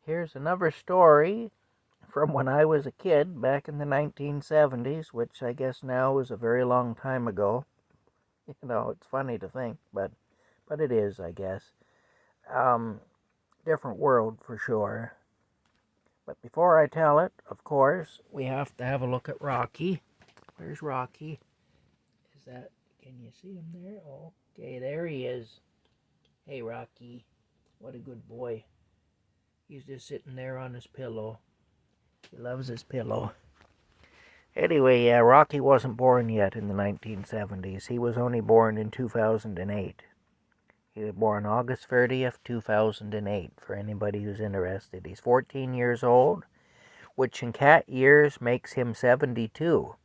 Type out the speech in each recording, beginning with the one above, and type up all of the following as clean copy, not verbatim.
Here's another story from when I was a kid back in the 1970s, which I guess now is a very long time ago. It's funny to think, but it is, I guess. Um, Different world for sure. But before I tell it, of course, we have to have a look at Rocky. Where's Rocky? Is that, can you see him there? Okay, there he is. Hey, Rocky. What a good boy. He's just sitting there on his pillow. He loves his pillow. Anyway, yeah, Rocky wasn't born yet in the 1970s. He was only born in 2008. He was born August 30th, 2008, for anybody who's interested. He's 14 years old, which in cat years makes him 72.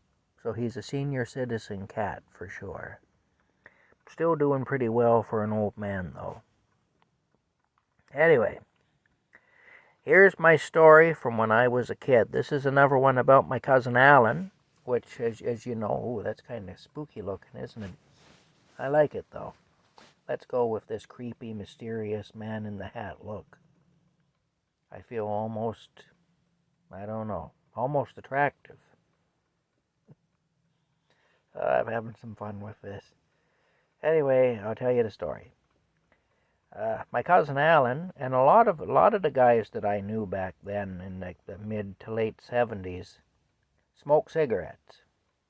So he's a senior citizen cat for sure. Still doing pretty well for an old man, though. Anyway, here's my story from when I was a kid. This is another one about my cousin Alan, which, as you know, that's kind of spooky looking, isn't it? I like it, though. Let's go with this creepy, mysterious man in the hat look. I feel almost, I don't know, almost attractive. I'm having some fun with this. Anyway, I'll tell you the story. My cousin Alan and a lot of the guys that I knew back then in like the mid to late 70s smoked cigarettes.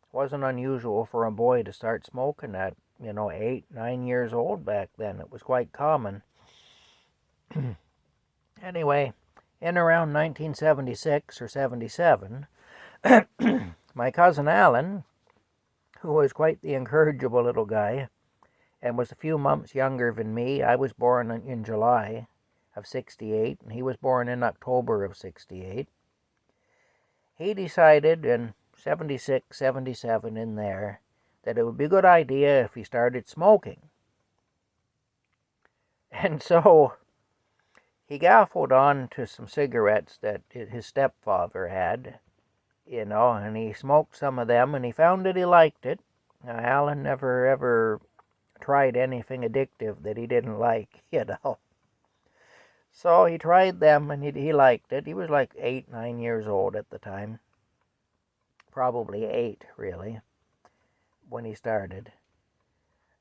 It wasn't unusual for a boy to start smoking at 8, 9 years old back then. It was quite common. Anyway, in around 1976 or 77, my cousin Alan, who was quite the incorrigible little guy, and was a few months younger than me. I was born in July of 68, and he was born in October of 68. He decided in 76, 77 in there that it would be a good idea if he started smoking. And so he gaffled on to some cigarettes that his stepfather had, and he smoked some of them, and he found that he liked it. Now, Alan never ever tried anything addictive that he didn't like, So he tried them and he liked it. He was like 8, 9 years old at the time. Probably 8, really, when he started.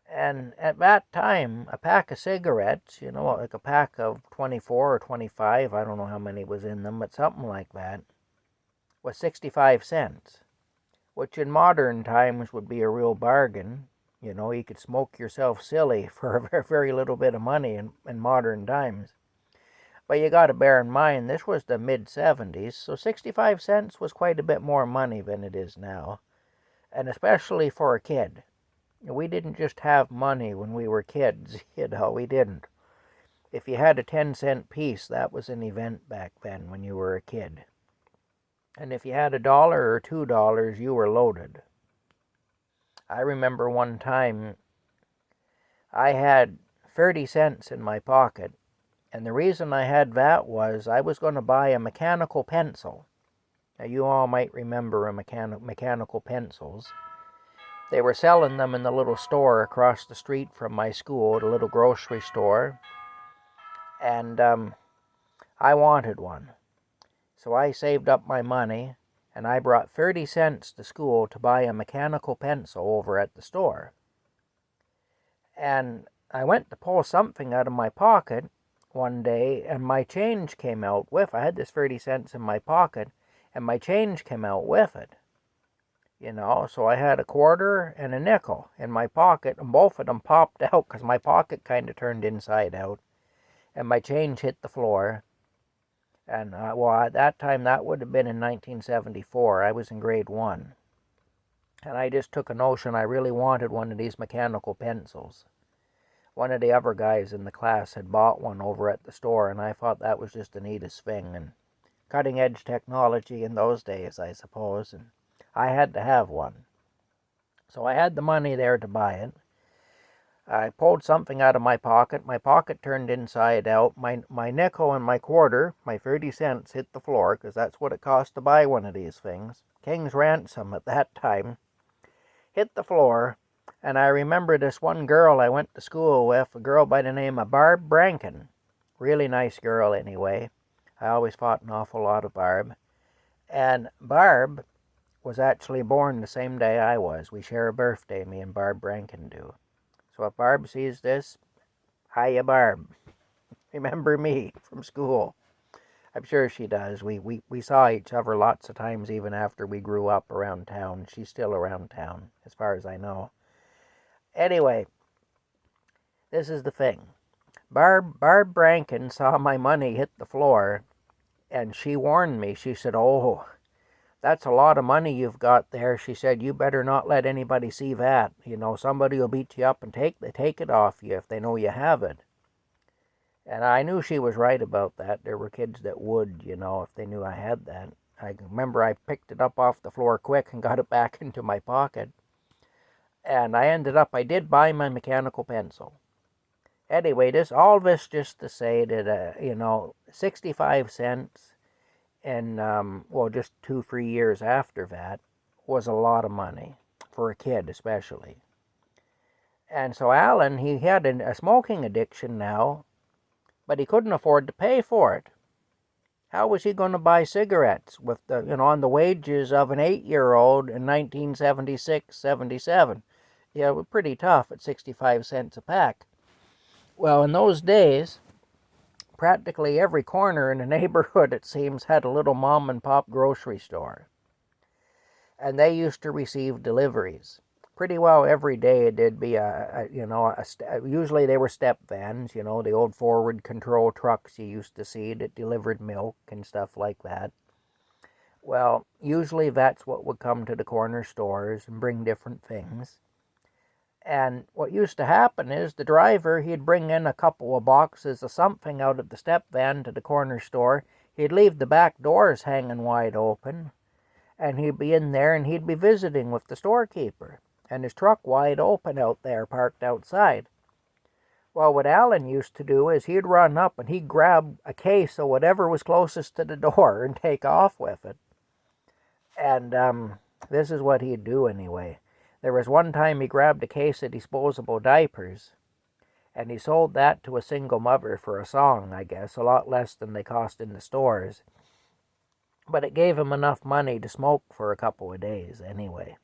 And at that time, a pack of cigarettes, like a pack of 24 or 25, I don't know how many was in them, but something like that, was 65 cents, which in modern times would be a real bargain. You could smoke yourself silly for a very, very little bit of money in modern times. But you got to bear in mind, this was the mid-70s, so 65 cents was quite a bit more money than it is now. And especially for a kid. We didn't just have money when we were kids, we didn't. If you had a 10-cent piece, that was an event back then when you were a kid. And if you had $1 or $2, you were loaded. I remember one time I had 30 cents in my pocket, and the reason I had that was I was going to buy a mechanical pencil. Now, you all might remember mechanical pencils. They were selling them in the little store across the street from my school, the little grocery store, and I wanted one. So I saved up my money, and I brought 30 cents to school to buy a mechanical pencil over at the store. And I went to pull something out of my pocket one day, and my change came out with. I had this 30 cents in my pocket, and my change came out with it. So I had a quarter and a nickel in my pocket, and both of them popped out because my pocket kind of turned inside out, and my change hit the floor. And, at that time, that would have been in 1974. I was in grade 1. And I just took a notion I really wanted one of these mechanical pencils. One of the other guys in the class had bought one over at the store, and I thought that was just the neatest thing. And cutting-edge technology in those days, I suppose. And I had to have one. So I had the money there to buy it. I pulled something out of my pocket. My pocket turned inside out. My nickel and my quarter, my 30 cents, hit the floor, because that's what it cost to buy one of these things. King's ransom at that time. Hit the floor, and I remember this one girl I went to school with, a girl by the name of Barb Branken. Really nice girl, anyway. I always fought an awful lot of Barb. And Barb was actually born the same day I was. We share a birthday, me and Barb Rankin do. So if Barb sees this, hiya Barb. Remember me from school. I'm sure she does. We saw each other lots of times even after we grew up around town. She's still around town, as far as I know. Anyway, this is the thing. Barb Rankin saw my money hit the floor, and she warned me. She said, "Oh, that's a lot of money you've got there." She said, "You better not let anybody see that. You know, somebody will beat you up and take it off you if they know you have it." And I knew she was right about that. There were kids that would, if they knew I had that. I remember I picked it up off the floor quick and got it back into my pocket. And I did buy my mechanical pencil. Anyway, all this just to say that, 65 cents and, just 2-3 years after that was a lot of money for a kid especially. And so Alan, he had a smoking addiction now, but he couldn't afford to pay for it. How was he going to buy cigarettes with on the wages of an 8-year-old in 1976, 77? Yeah, it was pretty tough at 65 cents a pack. Well, in those days, practically every corner in the neighborhood, it seems, had a little mom and pop grocery store. And they used to receive deliveries. Pretty well every day there'd be usually they were step vans, the old forward control trucks you used to see that delivered milk and stuff like that. Well, usually that's what would come to the corner stores and bring different things. And what used to happen is the driver, he'd bring in a couple of boxes of something out of the step van to the corner store. He'd leave the back doors hanging wide open, and he'd be in there and he'd be visiting with the storekeeper, and his truck wide open out there, parked outside. Well, what Alan used to do is he'd run up and he'd grab a case of whatever was closest to the door and take off with it. And this is what he'd do anyway. There was one time he grabbed a case of disposable diapers, and he sold that to a single mother for a song, I guess, a lot less than they cost in the stores. But it gave him enough money to smoke for a couple of days anyway.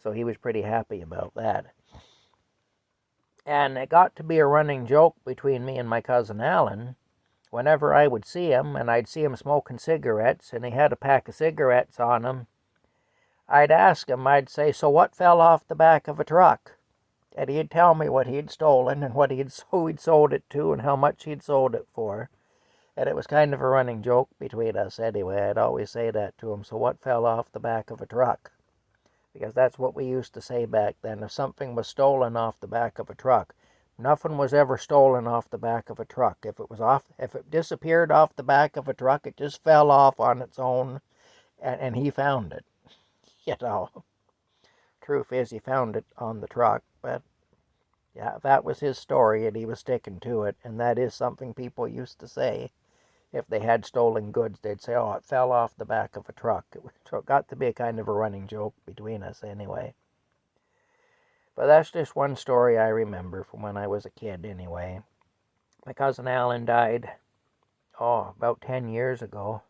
So he was pretty happy about that. And it got to be a running joke between me and my cousin Alan. Whenever I would see him, and I'd see him smoking cigarettes, and he had a pack of cigarettes on him, I'd ask him, I'd say, "So what fell off the back of a truck?" And he'd tell me what he'd stolen and who he'd sold it to and how much he'd sold it for. And it was kind of a running joke between us anyway. I'd always say that to him, "So what fell off the back of a truck?" Because that's what we used to say back then. If something was stolen off the back of a truck, nothing was ever stolen off the back of a truck. If it disappeared off the back of a truck, it just fell off on its own, and he found it. Truth is, he found it on the truck, but yeah, that was his story, and he was sticking to it, and that is something people used to say. If they had stolen goods, they'd say, "Oh, it fell off the back of a truck." So it got to be a kind of a running joke between us anyway. But that's just one story I remember from when I was a kid anyway. My cousin Alan died, about 10 years ago.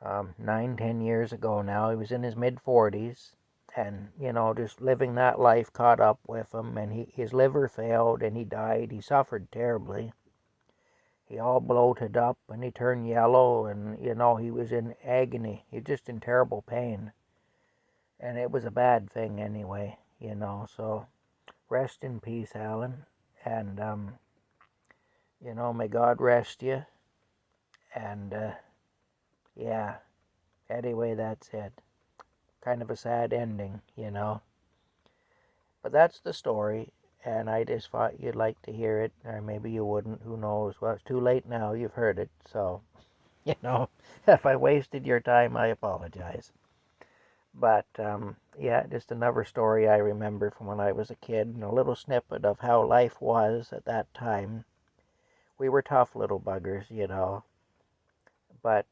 9-10 years ago now. He was in his mid-40s, and, just living that life caught up with him, and his liver failed, and he died. He suffered terribly. He all bloated up, and he turned yellow, and, he was in agony. He was just in terrible pain. And it was a bad thing anyway, so rest in peace, Alan. And, may God rest you. And, yeah, anyway, that's it. Kind of a sad ending, But that's the story, and I just thought you'd like to hear it, or maybe you wouldn't, who knows. Well, it's too late now, you've heard it, so, if I wasted your time, I apologize. But, yeah, just another story I remember from when I was a kid, and a little snippet of how life was at that time. We were tough little buggers, But,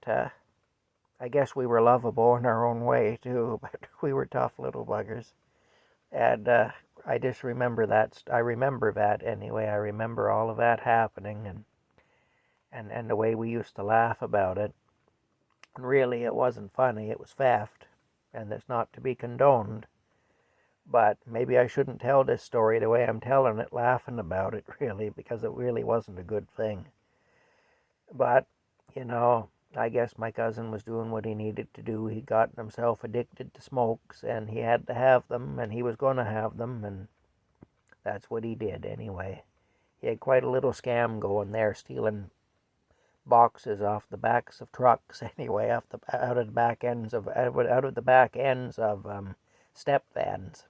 I guess we were lovable in our own way, too, but we were tough little buggers. And I just remember that. I remember that anyway. I remember all of that happening. And and the way we used to laugh about it. And really, it wasn't funny, it was theft, and it's not to be condoned. But maybe I shouldn't tell this story the way I'm telling it, laughing about it, really, because it really wasn't a good thing. But, you know, I guess my cousin was doing what he needed to do. He got himself addicted to smokes, and he had to have them, and he was going to have them, and that's what he did anyway. He had quite a little scam going there, stealing boxes off the backs of trucks anyway, out of the back ends of step vans.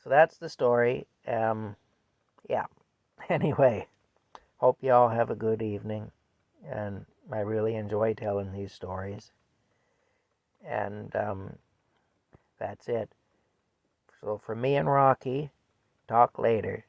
So that's the story. Yeah. Anyway, hope you all have a good evening, and I really enjoy telling these stories. And that's it. So for me and Rocky, talk later.